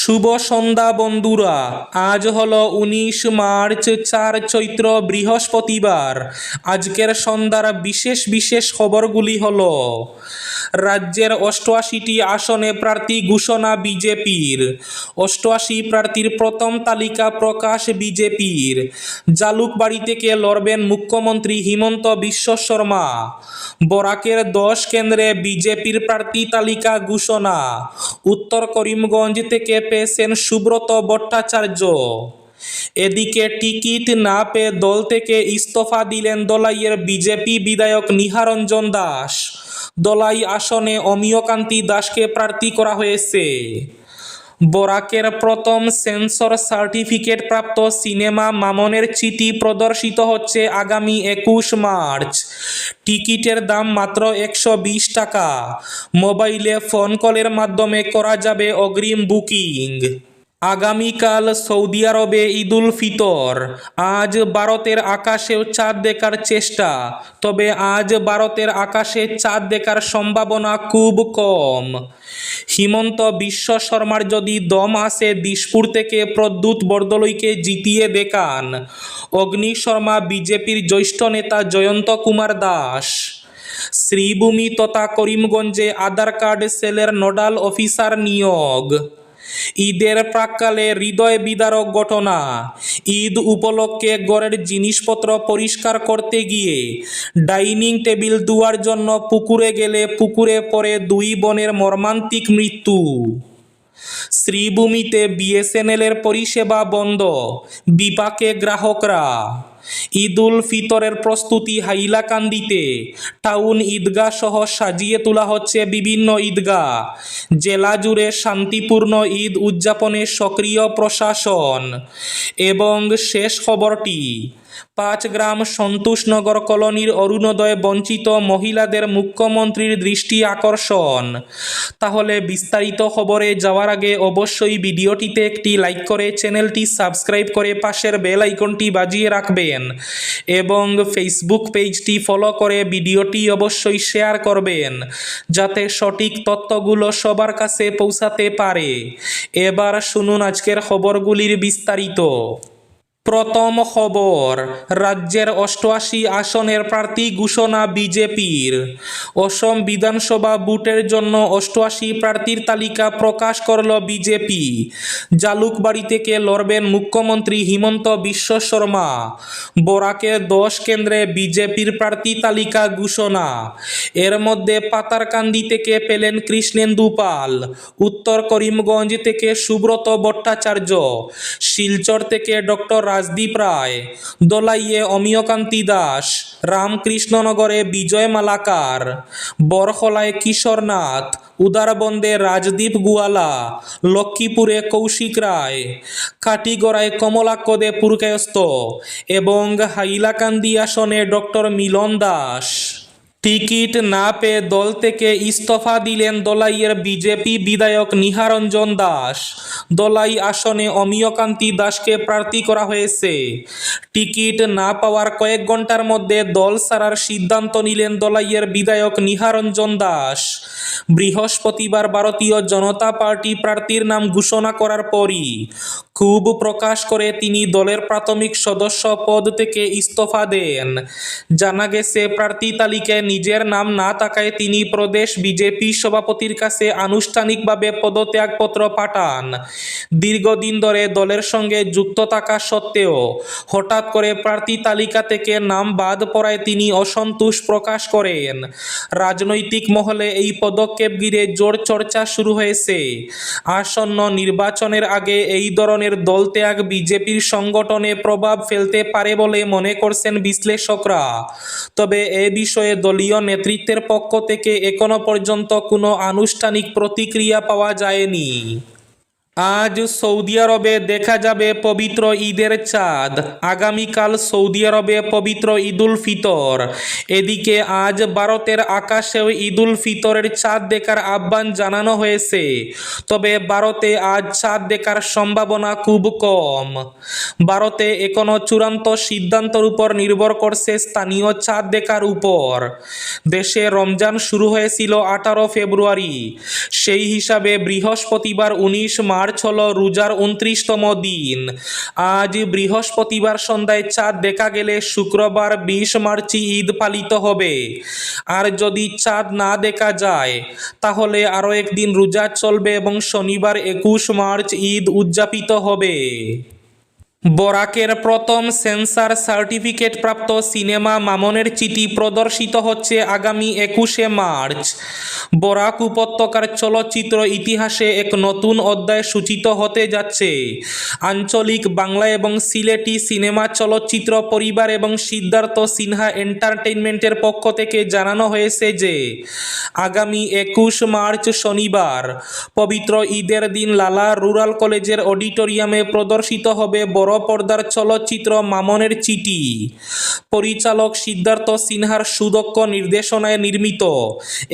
শুভ সন্ধ্যা বন্ধুরা। আজ হলো ১৯ মার্চ, ৪ চৈত্র, বৃহস্পতিবার। আজকের সন্ধ্যার বিশেষ বিশেষ খবরগুলি হলো: রাজ্যের ৮৮টি আসনে প্রার্থী ঘোষণা বিজেপির। ৮৮ প্রার্থীর প্রথম তালিকা প্রকাশ বিজেপির। জালুকবাড়ি থেকে লড়বেন মুখ্যমন্ত্রী হিমন্ত বিশ্ব শর্মা। বরাকের ১০ কেন্দ্রে বিজেপির প্রার্থী তালিকা ঘোষণা। উত্তর করিমগঞ্জ থেকে পেয়েছেন সুব্রত ভট্টাচার্য। এদিকে টিকিট না পেয়ে দল থেকে ইস্তফা দিলেন দলাইয়ের বিজেপি বিধায়ক নিহারঞ্জন দাস। দলাই আসনে অমিয়কান্তি দাসকে প্রার্থী করা হয়েছে। বরাকের প্রথম সেন্সর সার্টিফিকেট প্রাপ্ত সিনেমা মামনের চিঠি প্রদর্শিত হচ্ছে আগামী ২১ মার্চ। টিকিটের দাম মাত্র ১২০ টাকা। মোবাইলে ফোন কলের মাধ্যমে করা যাবে অগ্রিম বুকিং। আগামীকাল সৌদি আরবে ঈদুল ফিতর। আজ ভারতের আকাশেও চাঁদ দেখার চেষ্টা, তবে আজ ভারতের আকাশে চাঁদ দেখার সম্ভাবনা খুব কম। হিমন্ত বিশ্ব শর্মার যদি দম আসে, দিশপুর থেকে প্রদ্যুৎ বরদলৈকে জিতিয়ে দেখান। অগ্নি শর্মা বিজেপির জ্যেষ্ঠ নেতা জয়ন্ত কুমার দাস। শ্রীভূমি তথা করিমগঞ্জে আধার কার্ড সেলের নোডাল অফিসার নিয়োগ। ঈদের প্রাক্কালে হৃদয় বিদারক ঘটনা। ঈদ উপলক্ষে ঘরের জিনিসপত্র পরিষ্কার করতে গিয়ে ডাইনিং টেবিল ধোয়ার জন্য পুকুরে গেলে পুকুরে পড়ে ২ বোনের মর্মান্তিক মৃত্যু। শ্রীভূমিতে বিএসএনএলের পরিষেবা বন্ধ, বিপাকে গ্রাহকরা। ঈদুল ফিতরের প্রস্তুতি হাইলাকান্দিতে। টাউন ঈদগাহ সহ সাজিয়ে তোলা হচ্ছে বিভিন্ন ঈদগাহ। জেলা জুড়ে শান্তিপূর্ণ ঈদ উদযাপনে সক্রিয় প্রশাসন। এবং শেষ খবরটি, ৫ গ্রাম সন্তোষনগর কলোনির অরুণোদয় বঞ্চিত মহিলাদের মুখ্যমন্ত্রীর দৃষ্টি আকর্ষণ। তাহলে বিস্তারিত খবরে যাওয়ার আগে অবশ্যই ভিডিওটিতে একটি লাইক করে চ্যানেলটি সাবস্ক্রাইব করে পাশের বেল আইকনটি বাজিয়ে রাখবেন এবং ফেসবুক পেজটি ফলো করে ভিডিওটি অবশ্যই শেয়ার করবেন, যাতে সঠিক তথ্যগুলো সবার কাছে পৌঁছাতে পারে। এবার শুনুন আজকের খবরগুলির বিস্তারিত। প্রথম খবর, রাজ্যের ৮৮ আসনের প্রার্থী ঘোষণা বিজেপির। অসম বিধানসভা ভোটের জন্য ৮৮ প্রার্থীর তালিকা প্রকাশ করল বিজেপি। জালুকবাড়ি থেকে লড়বেন মুখ্যমন্ত্রী হিমন্ত বিশ্ব শর্মা। বরাকের ১০ কেন্দ্রে বিজেপির প্রার্থী তালিকা ঘোষণা। এর মধ্যে পাতারকান্দি থেকে পেলেন কৃষ্ণেন্দু পাল, উত্তর করিমগঞ্জ থেকে সুব্রত ভট্টাচার্য, শিলচর থেকে ডক্টর রাজদীপ রায়, দলাইয়ে অমিয়কান্তি দাস, রামকৃষ্ণনগরে বিজয় মালাকার, বরখলায় কিশোর নাথ, উদারবন্দে রাজদীপ গুয়ালা, লক্ষ্মীপুরে কৌশিক রায়, কাটিগড়ায় কমলাক্ষ দে পুরকায়স্থ এবং হাইলাকান্দি আসনে ডক্টর মিলন দাস। টিকিট না পেয়ে দল থেকে ইস্তফা দিলেন দলাইয়ের বিজেপি বিধায়ক নিহারঞ্জন দাস। দলাই আসনে অমিয়কান্তি দাসকে প্রার্থী করা হয়েছে। টিকিট না পাওয়ার কয়েক ঘন্টার মধ্যে দল ছাড়ার সিদ্ধান্ত নিলেন দলাইয়ের বিধায়ক নিহারঞ্জন দাস। বৃহস্পতিবার ভারতীয় জনতা পার্টি প্রার্থীর নাম ঘোষণা করার পরই ক্ষোভ প্রকাশ করে তিনি দলের প্রাথমিক সদস্য পদ থেকে ইস্তফা দেন। জানা গেছে, প্রার্থী তালিকায় নিজের নাম না থাকায় তিনি প্রদেশ বিজেপি সভাপতির কাছে আনুষ্ঠানিকভাবে পদত্যাগপত্র পাঠান। দীর্ঘদিন ধরে দলের সঙ্গে যুক্ত থাকা সত্ত্বেও হঠাৎ করে প্রার্থী তালিকা থেকে নাম বাদ পড়ায় তিনি অসন্তোষ প্রকাশ করেন। রাজনৈতিক মহলে এই পদক্ষেপ ঘিরে জোর চর্চা শুরু হয়েছে। আসন্ন নির্বাচনের আগে এই ধরনের দলত্যাগ বিজেপির সংগঠনে প্রভাব ফেলতে পারে বলে মনে করছেন বিশ্লেষকরা। তবে এ বিষয়ে দলীয় নেতৃত্বের পক্ষ থেকে এখনো পর্যন্ত কোনো আনুষ্ঠানিক প্রতিক্রিয়া পাওয়া যায়নি। আজ সৌদি আরবে দেখা যাবে পবিত্র ঈদের চাঁদ। আগামীকাল সৌদি আরবে পবিত্র ঈদুল ফিতর। এদিকে আজ ভারতের আকাশেও ঈদুল ফিতরের চাঁদ দেখার আহ্বান জানানো হয়েছে, তবে ভারতে আজ চাঁদ দেখার সম্ভাবনা খুব কম। ভারতে এখনো চূড়ান্ত সিদ্ধান্তের উপর নির্ভর করছে স্থানীয় চাঁদ দেখার উপর। দেশে রমজান শুরু হয়েছিল 18 ফেব্রুয়ারি। সেই হিসাবে বৃহস্পতিবার 19 মার্চ মার্চ হল রোজার 29তম দিন। আজ বৃহস্পতিবার সন্ধ্যায় চাঁদ দেখা গেলে শুক্রবার 20 মার্চই ঈদ পালিত হবে। আর যদি চাঁদ না দেখা যায় তাহলে আরও একদিন রোজা চলবে এবং শনিবার 21 মার্চ ঈদ উদযাপিত হবে। বরাকের প্রথম সেন্সার সার্টিফিকেট প্রাপ্ত সিনেমা মামনের চিঠি প্রদর্শিত হচ্ছে আগামী 21শে মার্চ। বরাক উপত্যকার চলচ্চিত্র ইতিহাসে এক নতুন অধ্যায় সূচিত হতে যাচ্ছে। আঞ্চলিক বাংলা এবং সিলেটি সিনেমা চলচ্চিত্র পরিবার এবং সিদ্ধার্থ সিনহা এন্টারটেইনমেন্টের পক্ষ থেকে জানানো হয়েছে যে আগামী 21 মার্চ শনিবার পবিত্র ঈদের দিন লালা রুরাল কলেজের অডিটোরিয়ামে প্রদর্শিত হবে বড় পর্দার চলচ্চিত্র মামনের চিঠি। পরিচালক সিদ্ধার্থ সিনহার সুদক্ষ নির্দেশনায় নির্মিত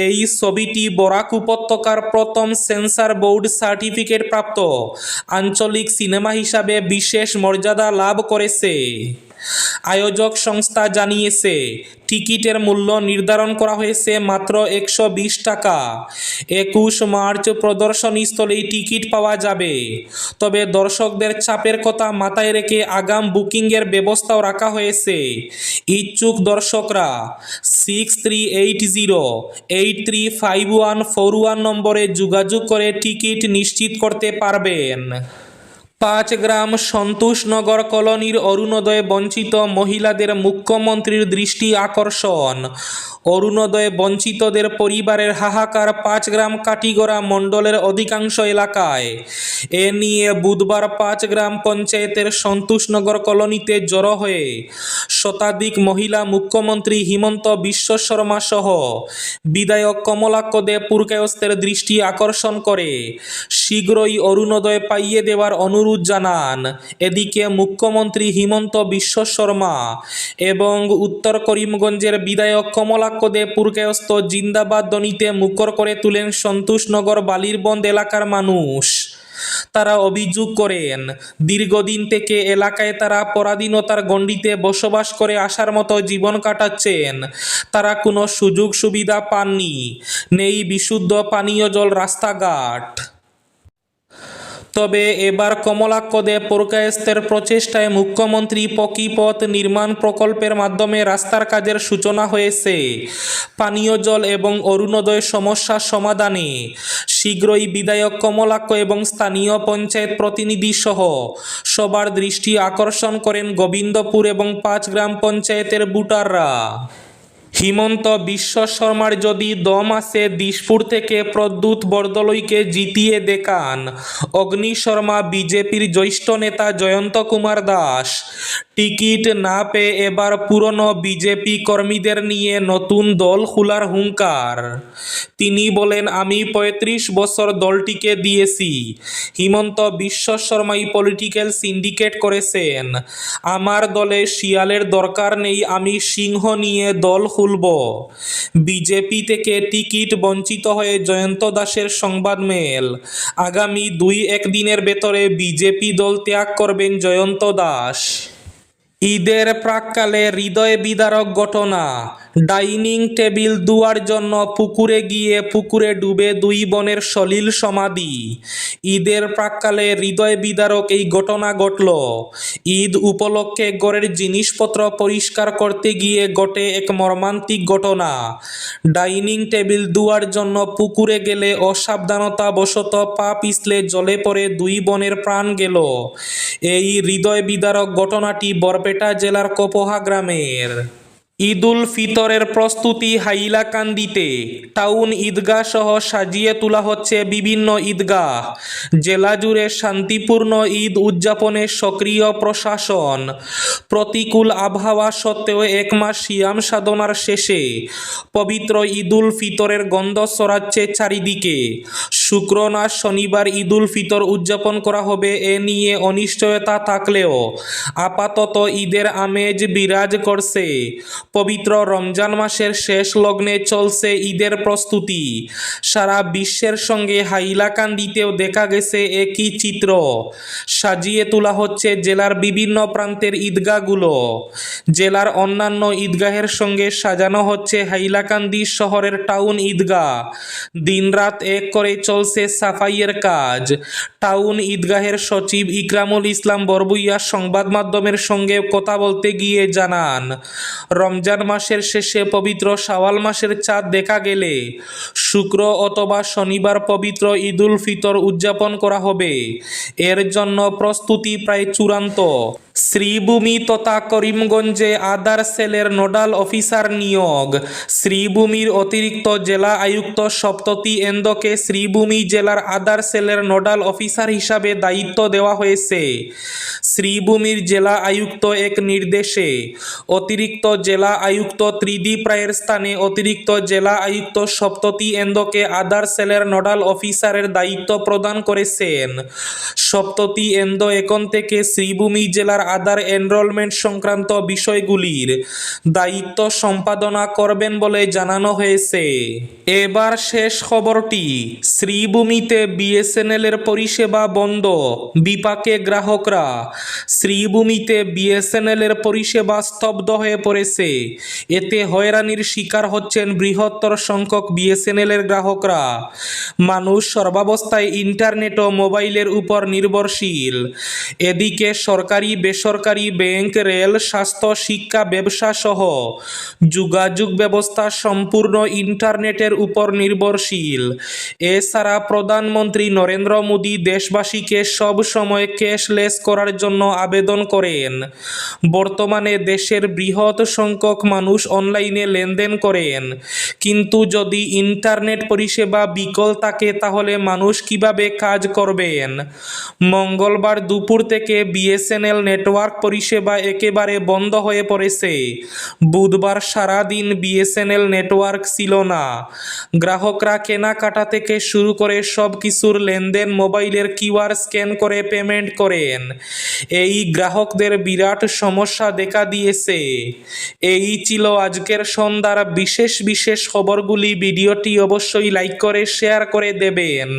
এই ছবিটি বরাক উপত্যকার প্রথম সেন্সর বোর্ড সার্টিফিকেট প্রাপ্ত আঞ্চলিক সিনেমা হিসাবে বিশেষ মর্যাদা লাভ করেছে। আয়োজক সংস্থা জানিয়েছে টিকিটের মূল্য নির্ধারণ করা হয়েছে মাত্র 120 টাকা। 21 মার্চ প্রদর্শনীস্থলেই টিকিট পাওয়া যাবে। তবে দর্শকদের চাপের কথা মাথায় রেখে আগাম বুকিংয়ের ব্যবস্থাও রাখা হয়েছে। ইচ্ছুক দর্শকরা 6380835141 নম্বরে যোগাযোগ করে টিকিট নিশ্চিত করতে পারবেন। 5 গ্রাম সন্তোষনগর কলোনির অরুণোদয় বঞ্চিত মহিলাদের মুখ্যমন্ত্রীর দৃষ্টি আকর্ষণ। অরুণোদয় বঞ্চিতদের পরিবারের হাহাকার 5 গ্রাম কাটিগড়া মণ্ডলের অধিকাংশ এলাকায়। এ নিয়ে বুধবার 5 গ্রাম পঞ্চায়েতের সন্তোষনগর কলোনিতে জড়ো হয়ে শতাধিক মহিলা মুখ্যমন্ত্রী হিমন্ত বিশ্ব শর্মা সহ বিধায়ক কমলাক্ষ দে পুরকায়স্থের দৃষ্টি আকর্ষণ করে শীঘ্রই অরুণোদয় পাইয়ে দেওয়ার অনুরোধ জানান। এদিকে মুখ্যমন্ত্রী হিমন্ত বিশ্ব শর্মা এবং উত্তর করিমগঞ্জের বিধায়ক কমলাক্ষ দে পুরকায়স্থ জিন্দাবাদ ধ্বনিতে মুখর করে তুলেন সন্তোষনগর বালিরবন্দ এলাকার মানুষ। তারা অভিযোগ করেন দীর্ঘদিন থেকে এলাকায় তারা পরাধীনতার গণ্ডিতে বসবাস করে আসার মতো জীবন কাটাচ্ছেন। তারা কোনো সুযোগ সুবিধা পাননি, নেই বিশুদ্ধ পানীয় জল, রাস্তাঘাট। তবে এবার কমলাক্ষ দে পুরকায়স্থের প্রচেষ্টায় মুখ্যমন্ত্রী পকিপথ নির্মাণ প্রকল্পের মাধ্যমে রাস্তার কাজের সূচনা হয়েছে। পানীয় জল এবং অরুণোদয় সমস্যা সমাধানে শীঘ্রই বিধায়ক কমলাক্ষ এবং স্থানীয় পঞ্চায়েত প্রতিনিধি সহ সবার দৃষ্টি আকর্ষণ করেন গোবিন্দপুর এবং 5 গ্রাম পঞ্চায়েতের ভোটাররা। হিমন্ত বিশ্ব শর্মার যদি দম আসে দিশপুর থেকে প্রদ্যুৎ বরদলৈকে জিতিয়ে দেখান। অগ্নি শর্মা বিজেপির জ্যেষ্ঠ নেতা জয়ন্ত কুমার দাস টিকিট না পেয়ে এবার পুরনো বিজেপি কর্মীদের নিয়ে নতুন দল খোলার হুঙ্কার। তিনি বলেন, আমি 35 বছর দলটিকে দিয়েছি। হিমন্ত বিশ্ব শর্মাই পলিটিক্যাল সিন্ডিকেট করেছেন। আমার দলে শিয়ালের দরকার নেই, আমি সিংহ নিয়ে দল খুলব। বিজেপি থেকে টিকিট বঞ্চিত হয়ে জয়ন্ত দাসের সংবাদমেল। আগামী 2-1 দিনের ভেতরে বিজেপি দল ত্যাগ করবেন জয়ন্ত দাস। ঈদের প্রাক্কালে হৃদয় বিদারক ঘটনা। ডাইনিং টেবিল ধোয়ার জন্য পুকুরে গিয়ে পুকুরে ডুবে 2 বোনের সলিল সমাধি। ঈদের প্রাক্কালে হৃদয় বিদারক এই ঘটনা ঘটল। ঈদ উপলক্ষে ঘরের জিনিসপত্র পরিষ্কার করতে গিয়ে ঘটে এক মর্মান্তিক ঘটনা। ডাইনিং টেবিল ধোয়ার জন্য পুকুরে গেলে অসাবধানতাবশত পা পিছলে জলে পড়ে 2 বোনের প্রাণ গেল। এই হৃদয় বিদারক ঘটনাটি বরপেটা জেলার কোপোহা গ্রামের। ঈদ উল ফিতরের প্রস্তুতি হাইলাকান্দিতে। টাউন ঈদগাহ সহ সাজিয়ে তোলা হচ্ছে বিভিন্ন ঈদগাহ। জেলা জুড়ে শান্তিপূর্ণ ঈদ উদযাপনে সক্রিয় প্রশাসন। প্রতিকূল আবহাওয়া সত্ত্বেও 1 মাস সিয়াম সাধনার শেষে পবিত্র ঈদ উল ফিতরের গন্ধ ছড়াচ্ছে চারিদিকে। শুক্র না শনিবার ঈদ উল ফিতর উদযাপন করা হবে এ নিয়ে অনিশ্চয়তা থাকলেও আপাতত ঈদের আমেজ বিরাজ করছে। পবিত্র রমজান মাসের শেষ লগ্নে চলছে ঈদের প্রস্তুতি। সারা বিশ্বের সঙ্গে হাইলাকান্দিতেও দেখা গেছে একই চিত্র। সাজিয়ে তোলা হচ্ছে জেলার বিভিন্ন প্রান্তের ঈদগাহগুলো। জেলার অন্যান্য ঈদগাহের সঙ্গে সাজানো হচ্ছে হাইলাকান্দি শহরের টাউন ঈদগাহ। দিনরাত এক করে চলছে সাফাইয়ের কাজ। টাউন ঈদগাহের সচিব ইকরামুল ইসলাম বরবুইয়া সংবাদ মাধ্যমের সঙ্গে কথা বলতে গিয়ে জানান, রমজান মাসের শেষে পবিত্র শাওয়াল মাসের চাঁদ দেখা গেলে শুক্র অথবা শনিবার পবিত্র ঈদুল ফিতর উদযাপন করা হবে। এর জন্য প্রস্তুতি প্রায় চূড়ান্ত। শ্রীভূমি তথা করিমগঞ্জে আধার সেলের নোডাল অফিসার নিয়োগ। শ্রীভূমির অতিরিক্ত জেলা আয়ুক্ত সপ্ততি এন্দকে শ্রীভূমি জেলার আধার সেলের নোডাল অফিসার হিসাবে দায়িত্ব দেওয়া হয়েছে। শ্রীভূমির জেলা আয়ুক্ত এক নির্দেশে অতিরিক্ত জেলা আয়ুক্ত ত্রিদীপ রায়ের স্থানে অতিরিক্ত জেলা আয়ুক্ত সপ্ততি এন্দকে আধার সেলের নোডাল অফিসারের দায়িত্ব প্রদান করেছেন। সপ্ততি এন্দ এখন থেকে শ্রীভূমি জেলার আধার এনরোলমেন্ট সংক্রান্ত বিষয়গুলির দায়িত্ব সম্পাদনা করবেন বলে জানানো হয়েছে। এবার শেষ খবরটি, শ্রীভূমিতে বিএসএনএল এর পরিষেবা বন্ধ, বিপাকে গ্রাহকরা। শ্রীভূমিতে বিএসএনএল এর পরিষেবা স্তব্ধ হয়ে পড়েছে। এতে হয়রানির শিকার হচ্ছেন বৃহত্তর সংখ্যক বিএসএনএল এর গ্রাহকরা। মানুষ সর্বাবস্থায় ইন্টারনেট ও মোবাইলের উপর নির্ভরশীল। এদিকে সরকারি বেসরকারি ব্যাংক, রেল, স্বাস্থ্য, শিক্ষা, ব্যবসা সহ যোগাযোগ ব্যবস্থা সম্পূর্ণ ইন্টারনেটের উপর নির্ভরশীল। এছাড়া প্রধানমন্ত্রী নরেন্দ্র মোদী দেশবাসীকে সব সময় ক্যাশলেস করার জন্য আবেদন করেন। বর্তমানে দেশের বৃহৎ সংখ্যক মানুষ অনলাইনে লেনদেন করেন, কিন্তু যদি ইন্টারনেট পরিষেবা বিকল থাকে তাহলে মানুষ কিভাবে কাজ করবেন? মঙ্গলবার দুপুর থেকে বিএসএনএল নেটওয়ার্ক পরিষেবা একেবারে বন্ধ হয়ে পড়েছে। বুধবার সারাদিন বিএসএনএল নেটওয়ার্ক ছিল না। গ্রাহকরা কেনাকাটা থেকে শুরু করে সব কিছুর লেনদেন মোবাইলের কিউআর স্ক্যান করে পেমেন্ট করেন। এই গ্রাহকদের বিরাট সমস্যা দেখা দিয়েছে। এই ছিল আজকের সন্ধ্যার বিশেষ বিশেষ খবরগুলি। ভিডিওটি অবশ্যই লাইক করে শেয়ার করে দেবেন।